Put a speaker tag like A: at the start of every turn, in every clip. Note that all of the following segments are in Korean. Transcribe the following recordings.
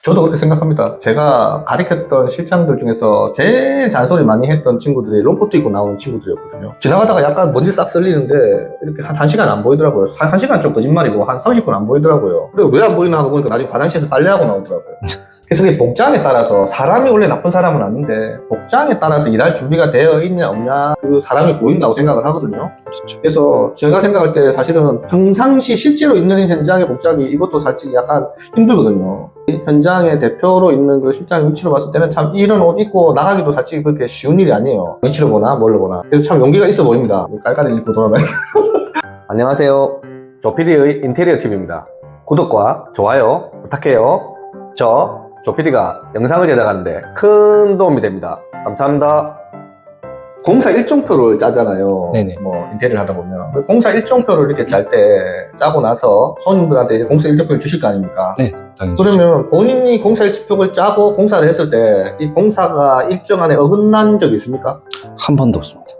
A: 저도 그렇게 생각합니다. 제가 가르쳤던 실장들 중에서 제일 잔소리 많이 했던 친구들이 롱코트 입고 나오는 친구들이었거든요. 지나가다가 약간 먼지 싹 쓸리는데 이렇게 한 1시간 안 보이더라고요. 1시간 좀 거짓말이고 한 30분 안 보이더라고요. 그리고 왜 안 보이나 하고 보니까 나중에 화장실에서 빨래하고 나오더라고요. 그래서 그게 복장에 따라서 사람이 원래 나쁜 사람은 아닌데 복장에 따라서 일할 준비가 되어 있냐 없냐 그 사람이 보인다고 생각을 하거든요.
B: 그렇죠.
A: 그래서 제가 생각할 때 사실은 평상시 실제로 있는 현장의 복장이 이것도 사실 약간 힘들거든요. 현장의 대표로 있는 그 실장 위치로 봤을 때는 참 이런 옷 입고 나가기도 사실 그렇게 쉬운 일이 아니에요. 위치로 보나 뭘로 보나. 그래서 참 용기가 있어 보입니다. 깔깔이 입고 돌아다니고. 안녕하세요. 조피디의 인테리어 TV입니다. 구독과 좋아요 부탁해요. 저 조피디가 영상을 제작하는데 큰 도움이 됩니다. 감사합니다. 공사 일정표를 짜잖아요.
B: 네네.
A: 뭐 인테리어를 하다 보면 공사 일정표를 이렇게 짤 때 짜고 나서 손님들한테 이제 공사 일정표를 주실 거 아닙니까?
B: 네, 당연히.
A: 그러면 본인이 공사 일정표를 짜고 공사를 했을 때 이 공사가 일정 안에 어긋난 적이 있습니까?
B: 한 번도 없습니다.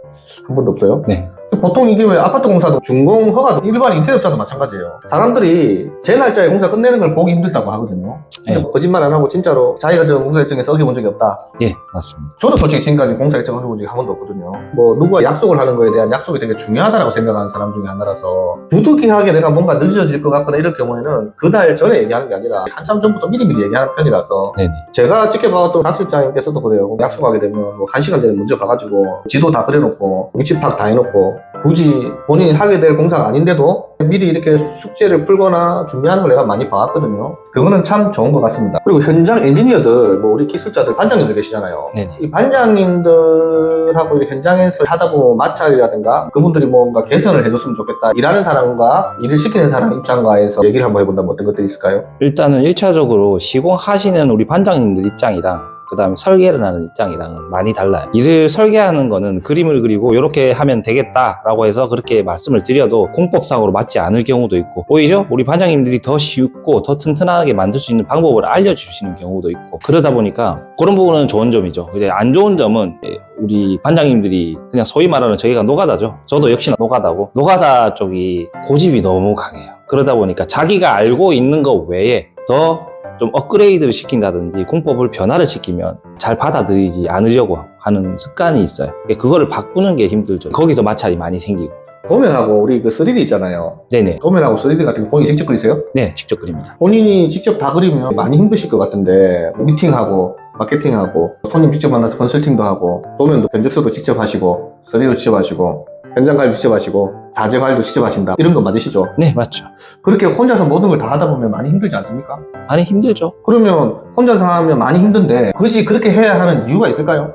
A: 한 번도 없어요?
B: 네.
A: 보통 이게 왜 아파트 공사도 준공 허가도 일반 인테리어업자도 마찬가지예요. 사람들이 제 날짜에 공사 끝내는 걸 보기 힘들다고 하거든요. 근데
B: 네.
A: 거짓말 안 하고 진짜로 자기가 저 공사 일정에서 어겨본 적이 없다.
B: 예, 맞습니다.
A: 저도 솔직히 지금까지 공사 일정 어겨본 적이 한 번도 없거든요. 뭐 누구와 약속을 하는 거에 대한 약속이 되게 중요하다고 생각하는 사람 중에 하나라서 부득이하게 내가 뭔가 늦어질 것 같거나 이럴 경우에는 그날 전에 얘기하는 게 아니라 한참 전부터 미리미리 얘기하는 편이라서
B: 네네.
A: 제가 지켜봐왔던 박 실장님께서도 그래요. 약속하게 되면 뭐 1시간 전에 먼저 가가지고 지도 다 그려놓고 위치 파악 다 해놓고 굳이 본인이 하게 될 공사가 아닌데도 미리 이렇게 숙제를 풀거나 준비하는 걸 내가 많이 봐왔거든요. 그거는 참 좋은 것 같습니다. 그리고 현장 엔지니어들, 뭐 우리 기술자들, 반장님들 계시잖아요.
B: 네네.
A: 이 반장님들하고 이렇게 현장에서 하다 보면 마찰이라든가 그분들이 뭔가 개선을 해줬으면 좋겠다. 일하는 사람과 일을 시키는 사람 입장과에서 얘기를 한번 해본다면 어떤 것들이 있을까요?
B: 일단은 1차적으로 시공하시는 우리 반장님들 입장이랑 그 다음에 설계를 하는 입장이랑 많이 달라요. 일을 설계하는 거는 그림을 그리고 이렇게 하면 되겠다라고 해서 그렇게 말씀을 드려도 공법상으로 맞지 않을 경우도 있고 오히려 우리 반장님들이 더 쉽고 더 튼튼하게 만들 수 있는 방법을 알려주시는 경우도 있고 그러다 보니까 그런 부분은 좋은 점이죠. 근데 안 좋은 점은 우리 반장님들이 그냥 소위 말하는 저희가 노가다죠. 저도 역시나 노가다고 노가다 쪽이 고집이 너무 강해요. 그러다 보니까 자기가 알고 있는 것 외에 더 좀 업그레이드를 시킨다든지 공법을 변화를 시키면 잘 받아들이지 않으려고 하는 습관이 있어요. 그거를 바꾸는 게 힘들죠. 거기서 마찰이 많이 생기고.
A: 도면하고 우리 그 3D 있잖아요.
B: 네네.
A: 도면하고 3D 같은 거 본인이 직접 그리세요?
B: 네, 직접 그립니다.
A: 본인이 직접 다 그리면 많이 힘드실 것 같은데 미팅하고 마케팅하고 손님 직접 만나서 컨설팅도 하고 도면도 견적서도 직접 하시고 3D도 직접 하시고 현장 관리도 직접 하시고 자재 관리도 직접 하신다 이런 거 맞으시죠?
B: 네, 맞죠.
A: 그렇게 혼자서 모든 걸 다 하다 보면 많이 힘들지 않습니까?
B: 많이 힘들죠.
A: 그러면 혼자서 하면 많이 힘든데 굳이 그렇게 해야 하는 이유가 있을까요?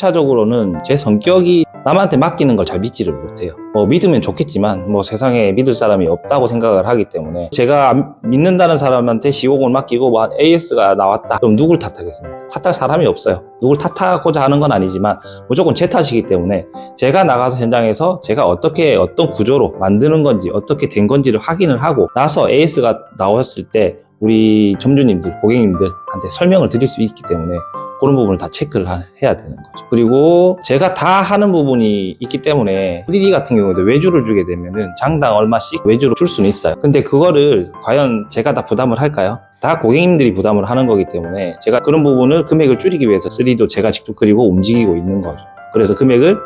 B: 1차적으로는 제 성격이 남한테 맡기는 걸 잘 믿지를 못해요. 뭐 믿으면 좋겠지만 뭐 세상에 믿을 사람이 없다고 생각을 하기 때문에 제가 믿는다는 사람한테 시공을 맡기고 뭐 AS가 나왔다. 그럼 누굴 탓하겠습니까? 탓할 사람이 없어요. 누굴 탓하고자 하는 건 아니지만 무조건 제 탓이기 때문에 제가 나가서 현장에서 제가 어떻게 어떤 구조로 만드는 건지 어떻게 된 건지를 확인을 하고 나서 AS가 나왔을 때 우리 점주님들, 고객님들한테 설명을 드릴 수 있기 때문에 그런 부분을 다 체크를 해야 되는 거죠. 그리고 제가 다 하는 부분이 있기 때문에 3D 같은 경우에도 외주를 주게 되면은 장당 얼마씩 외주를 줄 수는 있어요. 근데 그거를 과연 제가 다 부담을 할까요? 다 고객님들이 부담을 하는 거기 때문에 제가 그런 부분을 금액을 줄이기 위해서 3D도 제가 직접 그리고 움직이고 있는 거죠. 그래서 금액을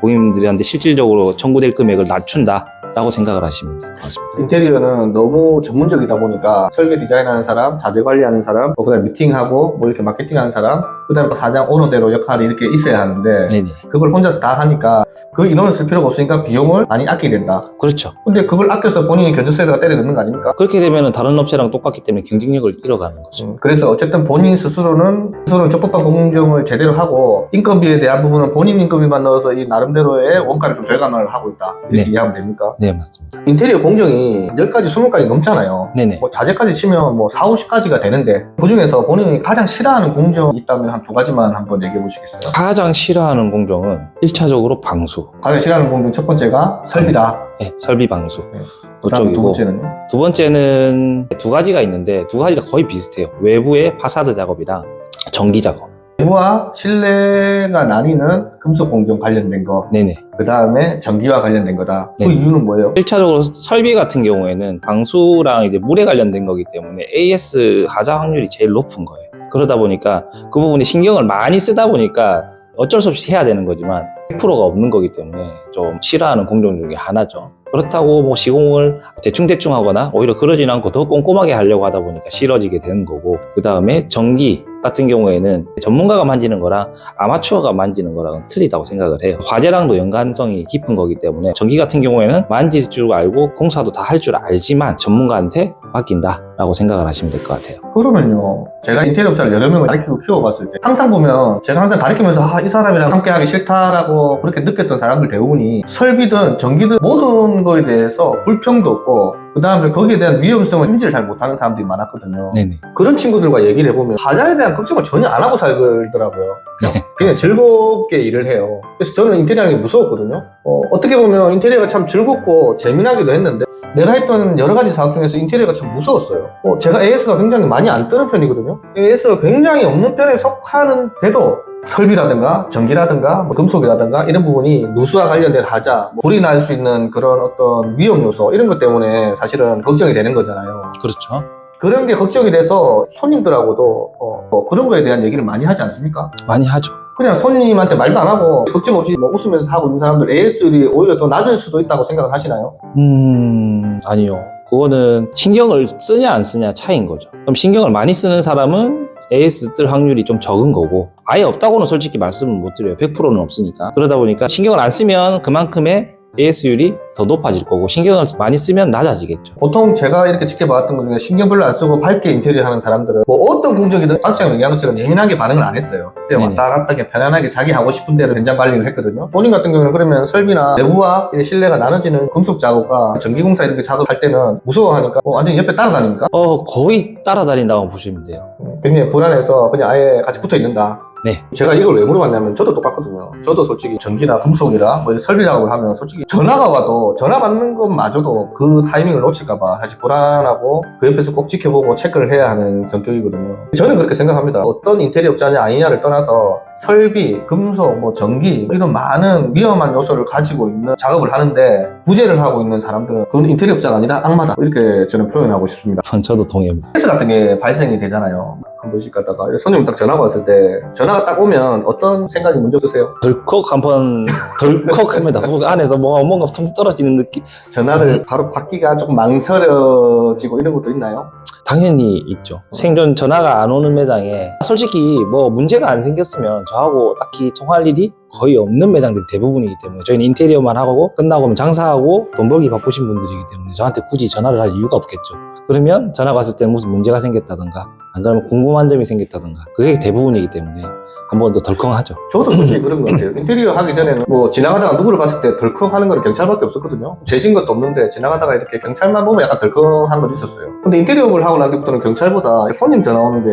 B: 고객님들한테 실질적으로 청구될 금액을 낮춘다. 라고 생각을 하시면 될 것 같습니다.
A: 인테리어는 너무 전문적이다 보니까 설계 디자인하는 사람, 자재 관리하는 사람, 뭐 그다음에 미팅하고 뭐 이렇게 마케팅하는 사람, 그다음에 사장 오너대로 역할이 이렇게 있어야 하는데
B: 네네.
A: 그걸 혼자서 다 하니까 그 인원을 쓸 필요가 없으니까 비용을 많이 아끼게 된다.
B: 그렇죠.
A: 근데 그걸 아껴서 본인이 견적서에다가 때려 넣는 거 아닙니까?
B: 그렇게 되면 다른 업체랑 똑같기 때문에 경쟁력을 잃어가는 거죠.
A: 그래서 어쨌든 본인 스스로는 적법한 공정을 제대로 하고 인건비에 대한 부분은 본인 인건비만 넣어서 이 나름대로의 원가를 좀 절감을 하고 있다. 이렇게
B: 네.
A: 이해하면 됩니까?
B: 네, 맞습니다.
A: 인테리어 공정이 10가지, 20가지 넘잖아요.
B: 네네.
A: 뭐 자재까지 치면 뭐 4, 50가지가 되는데 그 중에서 본인이 가장 싫어하는 공정이 있다면 한 2가지만 한번 얘기해 보시겠어요?
B: 가장 싫어하는 공정은 1차적으로 방수.
A: 가장 싫어하는 공정 첫 번째가 설비다.
B: 네, 설비 방수.
A: 네. 그다음 두
B: 그쪽이고
A: 번째는요?
B: 두 번째는 2가지가 있는데 2가지가 거의 비슷해요. 외부의 파사드 작업이랑 전기 작업.
A: 내부와 실내가 나뉘는 금속 공정 관련된 거,
B: 네네.
A: 그 다음에 전기와 관련된 거다. 그
B: 네.
A: 이유는 뭐예요?
B: 1차적으로 설비 같은 경우에는 방수랑 이제 물에 관련된 거기 때문에 AS 하자 확률이 제일 높은 거예요. 그러다 보니까 그 부분에 신경을 많이 쓰다 보니까 어쩔 수 없이 해야 되는 거지만 100%가 없는 거기 때문에 좀 싫어하는 공정 중에 하나죠. 그렇다고 뭐 시공을 대충대충 하거나 오히려 그러진 않고 더 꼼꼼하게 하려고 하다 보니까 싫어지게 되는 거고, 그 다음에 전기 같은 경우에는 전문가가 만지는 거랑 아마추어가 만지는 거랑은 틀리다고 생각을 해요. 화재랑도 연관성이 깊은 거기 때문에 전기 같은 경우에는 만질 줄 알고 공사도 다 할 줄 알지만 전문가한테 맡긴다라고 생각을 하시면 될 것 같아요.
A: 그러면요, 제가 인테리어 업자를 여러 명을 가르치고 키워봤을 때 항상 보면 제가 항상 가르치면서 이 사람이랑 함께 하기 싫다라고 그렇게 느꼈던 사람들 대부분이 설비든 전기든 모든 거에 대해서 불평도 없고 그 다음에 거기에 대한 위험성을 인지를 잘 못하는 사람들이 많았거든요.
B: 네네.
A: 그런 친구들과 얘기를 해보면 하자에 대한 걱정을 전혀 안 하고 살더라고요.
B: 네.
A: 그냥 즐겁게 일을 해요. 그래서 저는 인테리어하는 게 무서웠거든요. 어떻게 보면 인테리어가 참 즐겁고 재미나기도 했는데 내가 했던 여러 가지 사업 중에서 인테리어가 참 무서웠어요. 제가 AS가 굉장히 많이 안 뜨는 편이거든요. AS가 굉장히 없는 편에 속하는데도 설비라든가 전기라든가 뭐 금속이라든가 이런 부분이 누수와 관련된 하자, 불이 날 수 있는 그런 어떤 위험 요소 이런 것 때문에 사실은 걱정이 되는 거잖아요.
B: 그렇죠.
A: 그런 게 걱정이 돼서 손님들하고도 그런 거에 대한 얘기를 많이 하지 않습니까?
B: 많이 하죠.
A: 그냥 손님한테 말도 안 하고 걱정 없이 뭐 웃으면서 하고 있는 사람들 AS율이 오히려 더 낮을 수도 있다고 생각을 하시나요?
B: 아니요. 그거는 신경을 쓰냐 안 쓰냐 차이인 거죠. 그럼 신경을 많이 쓰는 사람은 AS 뜰 확률이 좀 적은 거고, 아예 없다고는 솔직히 말씀을 못 드려요. 100%는 없으니까. 그러다 보니까 신경을 안 쓰면 그만큼의 AS율이 더 높아질 거고, 신경을 많이 쓰면 낮아지겠죠.
A: 보통 제가 이렇게 지켜봤던 것 중에 신경 별로 안 쓰고 밝게 인테리어 하는 사람들은 뭐 어떤 공정이든 박지영 얘기한 예민하게 반응을 안 했어요. 그냥
B: 네네.
A: 왔다 갔다 편안하게 자기 하고 싶은 대로 현장 관리를 했거든요. 본인 같은 경우는 그러면 설비나 내부와 실내가 나눠지는 금속 작업과 전기공사 이렇게 작업할 때는 무서워하니까 완전히 옆에 따라다닙니까?
B: 거의 따라다닌다고 보시면 돼요.
A: 굉장히 불안해서 그냥 아예 같이 붙어 있는다.
B: 네.
A: 제가 이걸 왜 물어봤냐면 저도 똑같거든요. 저도 솔직히 전기나 금속이라 뭐 설비 작업을 하면 솔직히 전화가 와도 전화 받는 것마저도 그 타이밍을 놓칠까봐 사실 불안하고 그 옆에서 꼭 지켜보고 체크를 해야 하는 성격이거든요. 저는 그렇게 생각합니다. 어떤 인테리어 업자냐 아니냐를 떠나서 설비, 금속, 뭐 전기 이런 많은 위험한 요소를 가지고 있는 작업을 하는데 부재를 하고 있는 사람들은 그건 인테리어 업자가 아니라 악마다 이렇게 저는 표현하고 싶습니다.
B: 저도 동의합니다.
A: 스트레스 같은 게 발생이 되잖아요. 한 번씩 가다가 손님 딱 전화가 왔을 때 전화가 딱 오면 어떤 생각이 먼저 드세요?
B: 덜컥 한번 덜컥합니다. 속 안에서 뭔가 툭 떨어지는 느낌?
A: 전화를 바로 받기가 조금 망설여지고 이런 것도 있나요?
B: 당연히 있죠. 생전 전화가 안 오는 매장에 솔직히 뭐 문제가 안 생겼으면 저하고 딱히 통할 일이 거의 없는 매장들이 대부분이기 때문에, 저희는 인테리어만 하고 끝나고 장사하고 돈 벌기 바쁘신 분들이기 때문에 저한테 굳이 전화를 할 이유가 없겠죠. 그러면 전화가 왔을 때는 무슨 문제가 생겼다든가 안 그러면 궁금한 점이 생겼다든가 그게 대부분이기 때문에 한 번 더 덜컹하죠.
A: 저도 솔직히 그런 것 같아요. 인테리어 하기 전에는 뭐 지나가다가 누구를 봤을 때 덜컹 하는 거는 경찰밖에 없었거든요. 재진 것도 없는데 지나가다가 이렇게 경찰만 보면 약간 덜컹한 건 있었어요. 근데 인테리어를 하고 난 뒤부터는 경찰보다 손님 전화 오는 게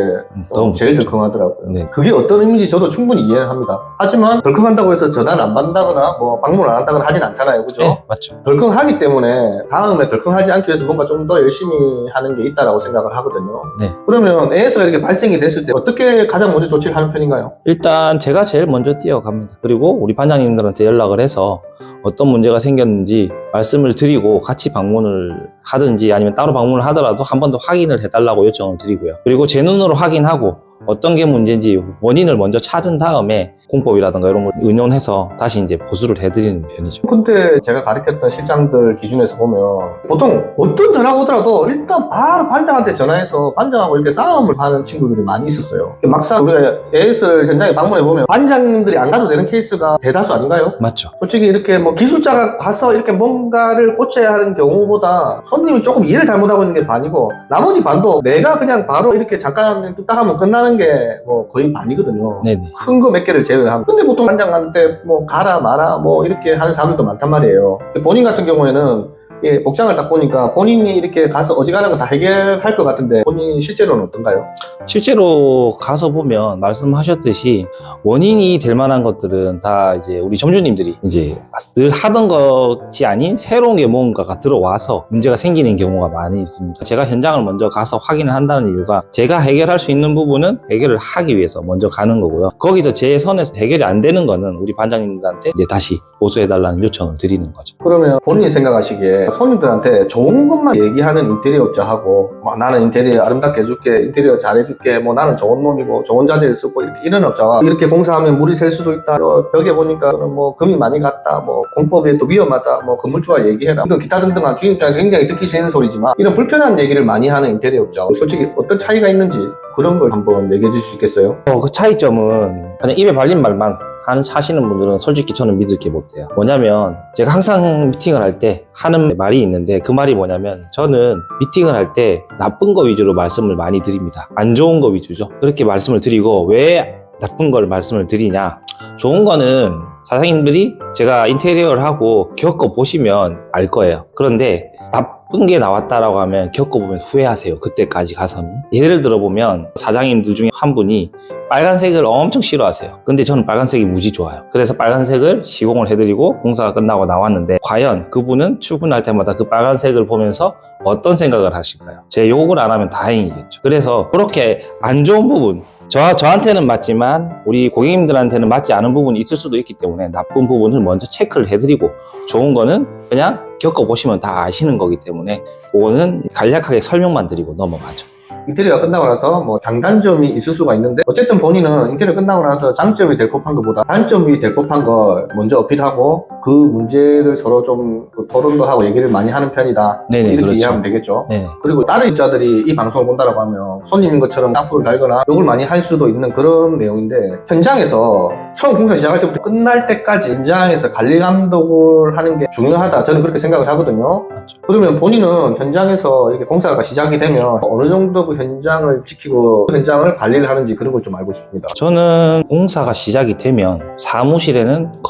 B: 너무
A: 제일
B: 무섭죠.
A: 덜컹하더라고요.
B: 네.
A: 그게 어떤 의미인지 저도 충분히 이해를 합니다. 하지만 덜컹한다고 해서 전화를 안 받는다거나 뭐 방문을 안 한다거나 하진 않잖아요. 그죠?
B: 네, 맞죠.
A: 덜컹하기 때문에 다음에 덜컹하지 않기 위해서 뭔가 좀 더 열심히 하는 게 있다라고 생각을 하거든요.
B: 네.
A: 그러면 AS가 이렇게 발생이 됐을 때 어떻게 가장 먼저 조치를 하는 편인가요?
B: 일단 제가 제일 먼저 뛰어갑니다. 그리고 우리 반장님들한테 연락을 해서 어떤 문제가 생겼는지 말씀을 드리고 같이 방문을 하든지 아니면 따로 방문을 하더라도 한 번 더 확인을 해달라고 요청을 드리고요. 그리고 제 눈으로 확인하고 어떤 게 문제인지 원인을 먼저 찾은 다음에 공법이라든가 이런 걸 응용해서 다시 이제 보수를 해드리는 편이죠.
A: 근데 제가 가르쳤던 실장들 기준에서 보면 보통 어떤 전화가 오더라도 일단 바로 반장한테 전화해서 반장하고 이렇게 싸움을 하는 친구들이 많이 있었어요. 막상 우리가 AS 현장에 방문해보면 반장님들이 안 가도 되는 케이스가 대다수 아닌가요?
B: 맞죠.
A: 솔직히 이렇게 뭐 기술자가 가서 이렇게 뭔가를 고쳐야 하는 경우보다 손님이 조금 이해를 잘못하고 있는 게 반이고 나머지 반도 내가 그냥 바로 이렇게 잠깐 뚝딱 하면 끝나는 게 뭐 거의 반이거든요.
B: 네네.
A: 큰 거 몇 개를 제외하면. 근데 보통 반장한테 뭐 가라 마라 뭐 이렇게 하는 사람들도 많단 말이에요. 본인 같은 경우에는 예, 복장을 딱 보니까 본인이 이렇게 가서 어지간한 거 다 해결할 것 같은데 본인 실제로는 어떤가요?
B: 실제로 가서 보면 말씀하셨듯이 원인이 될 만한 것들은 다 이제 우리 점주님들이 이제 늘 하던 것이 아닌 새로운 게 뭔가가 들어와서 문제가 생기는 경우가 많이 있습니다. 제가 현장을 먼저 가서 확인을 한다는 이유가 제가 해결할 수 있는 부분은 해결을 하기 위해서 먼저 가는 거고요. 거기서 제 선에서 해결이 안 되는 거는 우리 반장님들한테 이제 다시 보수해달라는 요청을 드리는 거죠.
A: 그러면 본인이 생각하시기에 손님들한테 좋은 것만 얘기하는 인테리어 업자하고 뭐 나는 인테리어 아름답게 해줄게, 인테리어 잘해줄게, 뭐 나는 좋은 놈이고 좋은 자재를 쓰고 이런 업자가 이렇게 공사하면 물이 셀 수도 있다, 벽에 보니까 뭐 금이 많이 갔다, 뭐 공법에 또 위험하다, 뭐 건물주와 얘기해라, 이건 기타 등등한 주인 입장에서 굉장히 듣기 싫은 소리지만 이런 불편한 얘기를 많이 하는 인테리어 업자 솔직히 어떤 차이가 있는지 그런 걸 한번 얘기해 줄 수 있겠어요?
B: 그 차이점은 그냥 입에 발린 말만 하시는 분들은 솔직히 저는 믿을 게 못해요. 뭐냐면 제가 항상 미팅을 할 때 하는 말이 있는데 그 말이 뭐냐면 저는 미팅을 할 때 나쁜 거 위주로 말씀을 많이 드립니다. 안 좋은 거 위주죠. 그렇게 말씀을 드리고 왜 나쁜 걸 말씀을 드리냐, 좋은 거는 사장님들이 제가 인테리어를 하고 겪어보시면 알 거예요. 그런데 나쁜 게 나왔다라고 하면 겪어보면 후회하세요. 그때까지 가서는. 예를 들어보면 사장님들 중에 한 분이 빨간색을 엄청 싫어하세요. 근데 저는 빨간색이 무지 좋아요. 그래서 빨간색을 시공을 해드리고 공사가 끝나고 나왔는데 과연 그분은 출근할 때마다 그 빨간색을 보면서 어떤 생각을 하실까요? 제 욕을 안 하면 다행이겠죠. 그래서 그렇게 안 좋은 부분, 저한테는 맞지만 우리 고객님들한테는 맞지 않은 부분이 있을 수도 있기 때문에 나쁜 부분을 먼저 체크를 해드리고 좋은 거는 그냥 겪어보시면 다 아시는 거기 때문에 그거는 간략하게 설명만 드리고 넘어가죠.
A: 인테리어가 끝나고 나서 뭐 장단점이 있을 수가 있는데 어쨌든 본인은 인테리어 끝나고 나서 장점이 될 법한 것보다 단점이 될 법한 걸 먼저 어필하고 그 문제를 서로 좀 토론도 하고 얘기를 많이 하는 편이다.
B: 네네,
A: 이렇게
B: 그렇죠.
A: 이해하면 되겠죠.
B: 네네.
A: 그리고 다른 입자들이 이 방송을 본다라고 하면 손님인 것처럼 악플을 달거나 욕을 많이 할 수도 있는 그런 내용인데 현장에서 처음 공사 시작할 때부터 끝날 때까지 현장에서 관리 감독을 하는 게 중요하다. 저는 그렇게 생각을 하거든요.
B: 맞죠.
A: 그러면 본인은 현장에서 이렇게 공사가 시작이 되면 어느 정도 그 현장을 지키고 현장을 관리를 하는지 그런 걸 좀 알고 싶습니다.
B: 저는 공사가 시작이 되면 사무실에는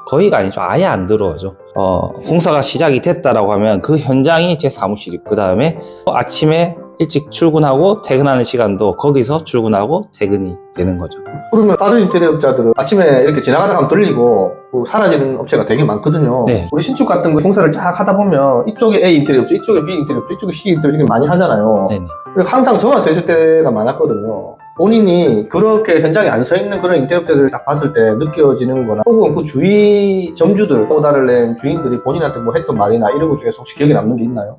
B: 거의가 아니죠. 아예 안 들어오죠. 공사가 시작이 됐다라고 하면 그 현장이 제 사무실이고 그 다음에 아침에 일찍 출근하고 퇴근하는 시간도 거기서 출근하고 퇴근이 되는 거죠.
A: 그러면 다른 인테리어 업자들은 아침에 이렇게 지나가다가 하면 들리고 사라지는 업체가 되게 많거든요.
B: 네.
A: 우리 신축 같은 거 공사를 쫙 하다 보면 이쪽에 A 인테리어 업체, 이쪽에 B 인테리어 업체, 이쪽에 C 인테리어 업체 많이 하잖아요.
B: 네네.
A: 그리고 항상 저만 서 있을 때가 많았거든요. 본인이 그렇게 현장에 안 서 있는 그런 인테리어 업체들을 딱 봤을 때 느껴지는 거나 혹은 그 주위 점주들, 오다를 낸 주인들이 본인한테 뭐 했던 말이나 이런 것 중에서 혹시 기억에 남는 게 있나요?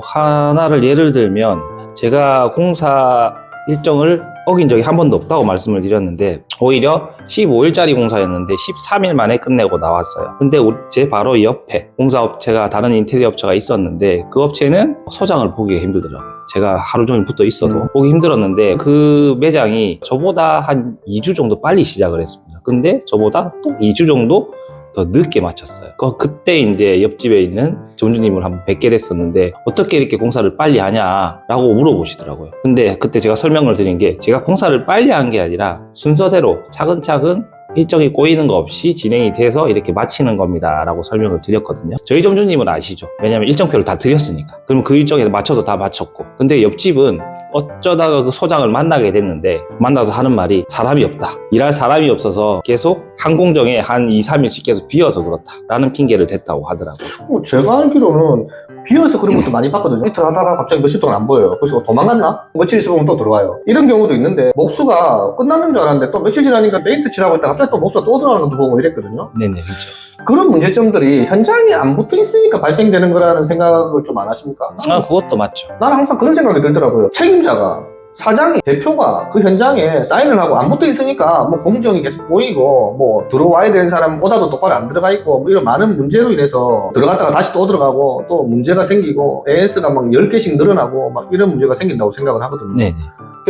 B: 하나를 예를 들면 제가 공사 일정을 어긴 적이 한 번도 없다고 말씀을 드렸는데 오히려 15일짜리 공사였는데 13일 만에 끝내고 나왔어요. 근데 제 바로 옆에 공사업체가 다른 인테리어 업체가 있었는데 그 업체는 소장을 보기가 힘들더라고요. 제가 하루 종일 붙어 있어도 보기 힘들었는데 그 매장이 저보다 한 2주 정도 빨리 시작을 했습니다. 근데 저보다 또 2주 정도 더 늦게 마쳤어요. 그때 이제 옆집에 있는 점주님을 한번 뵙게 됐었는데 어떻게 이렇게 공사를 빨리 하냐라고 물어보시더라고요. 근데 그때 제가 설명을 드린 게 제가 공사를 빨리 한 게 아니라 순서대로 차근차근 일정이 꼬이는 거 없이 진행이 돼서 이렇게 마치는 겁니다 라고 설명을 드렸거든요. 저희 점주님은 아시죠? 왜냐면 일정표를 다 드렸으니까. 그럼 그 일정에 맞춰서 다 마쳤고 근데 옆집은 어쩌다가 그 소장을 만나게 됐는데 만나서 하는 말이 사람이 없다, 일할 사람이 없어서 계속 한 공정에 한 2, 3일씩 계속 비어서 그렇다 라는 핑계를 댔다고 하더라고요.
A: 제가 알기로는 비어서 그런 것도 많이 봤거든요. 이틀 하다가 갑자기 며칠 동안 안 보여요. 그래서 도망갔나? 며칠 있으면 또 들어와요. 이런 경우도 있는데 목수가 끝나는 줄 알았는데 또 며칠 지나니까 페인트 칠하고 있다가 갑자기 또 목수가 또 들어가는 것도 보고 이랬거든요.
B: 네네, 그렇죠.
A: 그런 문제점들이 현장에 안 붙어 있으니까 발생되는 거라는 생각을 좀 안 하십니까?
B: 그것도 맞죠.
A: 나는 항상 그런 생각이 들더라고요. 책임자가, 사장이, 대표가 그 현장에 사인을 하고 안 붙어 있으니까 뭐 공정이 계속 보이고 뭐 들어와야 되는 사람 오다도 똑바로 안 들어가 있고 뭐 이런 많은 문제로 인해서 들어갔다가 다시 또 들어가고 또 문제가 생기고 AS가 막 10개씩 늘어나고 막 이런 문제가 생긴다고 생각을 하거든요.
B: 네네.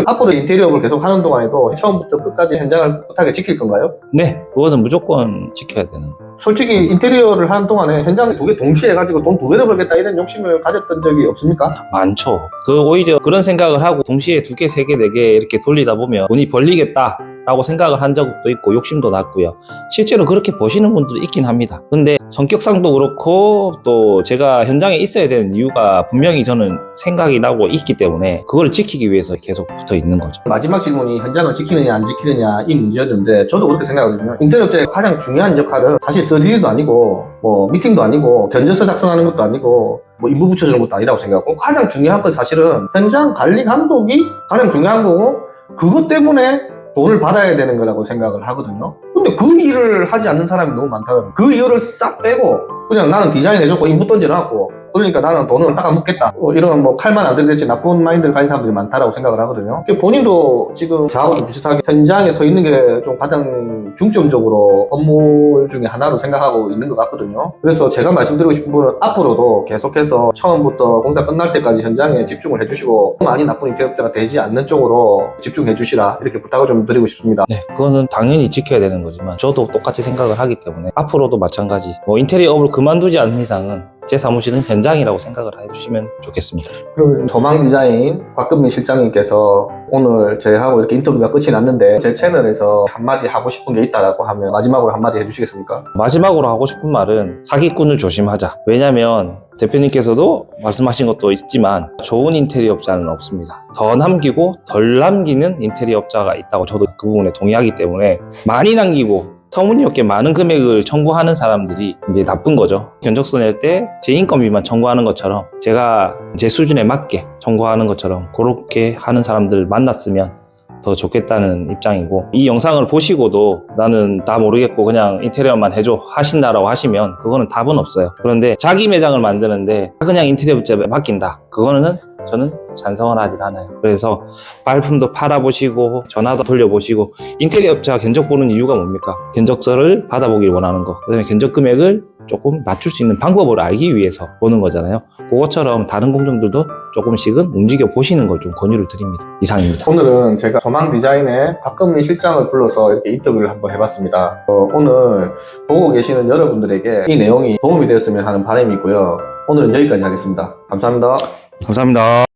A: 앞으로 인테리어를 계속 하는 동안에도 처음부터 끝까지 현장을 꿋하게 지킬 건가요?
B: 네, 그거는 무조건 지켜야 되는.
A: 솔직히 인테리어를 하는 동안에 현장 2개 동시에 해가지고 돈 2배로 벌겠다 이런 욕심을 가졌던 적이 없습니까?
B: 많죠. 오히려 그런 생각을 하고 동시에 2개, 3개, 4개 이렇게 돌리다 보면 돈이 벌리겠다 라고 생각을 한 적도 있고 욕심도 났고요. 실제로 그렇게 보시는 분들도 있긴 합니다. 근데 성격상도 그렇고 또 제가 현장에 있어야 되는 이유가 분명히 저는 생각이 나고 있기 때문에 그걸 지키기 위해서 계속 붙어 있는 거죠.
A: 마지막 질문이 현장을 지키느냐 안 지키느냐 이 문제였는데 저도 그렇게 생각하거든요. 인테리어 업체의 가장 중요한 역할은 사실 서리도 아니고 뭐 미팅도 아니고 견적서 작성하는 것도 아니고 뭐 인부 붙여주는 것도 아니라고 생각하고 가장 중요한 건 사실은 현장 관리 감독이 가장 중요한 거고 그것 때문에 돈을 받아야 되는 거라고 생각을 하거든요. 근데 그 일을 하지 않는 사람이 너무 많다면 그 일을 싹 빼고 그냥 나는 디자인 해줬고 인부 던져놨고 그러니까 나는 돈을 닦아먹겠다 이런 뭐 칼만 안 들이댔지 나쁜 마인드를 가진 사람들이 많다라고 생각을 하거든요. 본인도 지금 저하고 비슷하게 현장에 서 있는 게 좀 가장 중점적으로 업무 중에 하나로 생각하고 있는 것 같거든요. 그래서 제가 말씀드리고 싶은 분은 앞으로도 계속해서 처음부터 공사 끝날 때까지 현장에 집중을 해주시고 많이 나쁜 인테리어업자가 되지 않는 쪽으로 집중해 주시라 이렇게 부탁을 좀 드리고 싶습니다.
B: 네, 그거는 당연히 지켜야 되는 거지만 저도 똑같이 생각을 하기 때문에 앞으로도 마찬가지 뭐 인테리어업을 그만두지 않는 이상은 제 사무실은 현장이라고 생각을 해주시면 좋겠습니다.
A: 그럼 조망 디자인 곽금민 실장님께서 오늘 저희하고 이렇게 인터뷰가 끝이 났는데 제 채널에서 한마디 하고 싶은 게 있다라고 하면 마지막으로 한마디 해주시겠습니까?
B: 마지막으로 하고 싶은 말은 사기꾼을 조심하자. 왜냐면 대표님께서도 말씀하신 것도 있지만 좋은 인테리어업자는 없습니다. 더 남기고 덜 남기는 인테리어업자가 있다고 저도 그 부분에 동의하기 때문에 많이 남기고 터무니없게 많은 금액을 청구하는 사람들이 이제 나쁜 거죠. 견적서 낼 때 제 인건비만 청구하는 것처럼 제가 제 수준에 맞게 청구하는 것처럼 그렇게 하는 사람들 만났으면 더 좋겠다는 입장이고 이 영상을 보시고도 나는 다 모르겠고 그냥 인테리어만 해줘 하신다라고 하시면 그거는 답은 없어요. 그런데 자기 매장을 만드는데 그냥 인테리어업자에 맡긴다. 그거는 저는 찬성을 하진 않아요. 그래서 발품도 팔아보시고 전화도 돌려보시고 인테리어업자 견적 보는 이유가 뭡니까? 견적서를 받아보길 원하는 거. 그다음에 견적 금액을 조금 낮출 수 있는 방법을 알기 위해서 보는 거잖아요. 그것처럼 다른 공정들도 조금씩은 움직여 보시는 걸 좀 권유를 드립니다. 이상입니다.
A: 오늘은 제가 조망 디자인의 곽금민 실장을 불러서 이렇게 인터뷰를 한번 해봤습니다. 오늘 보고 계시는 여러분들에게 이 내용이 도움이 되었으면 하는 바람이 있고요. 오늘은 여기까지 하겠습니다. 감사합니다.
B: 감사합니다.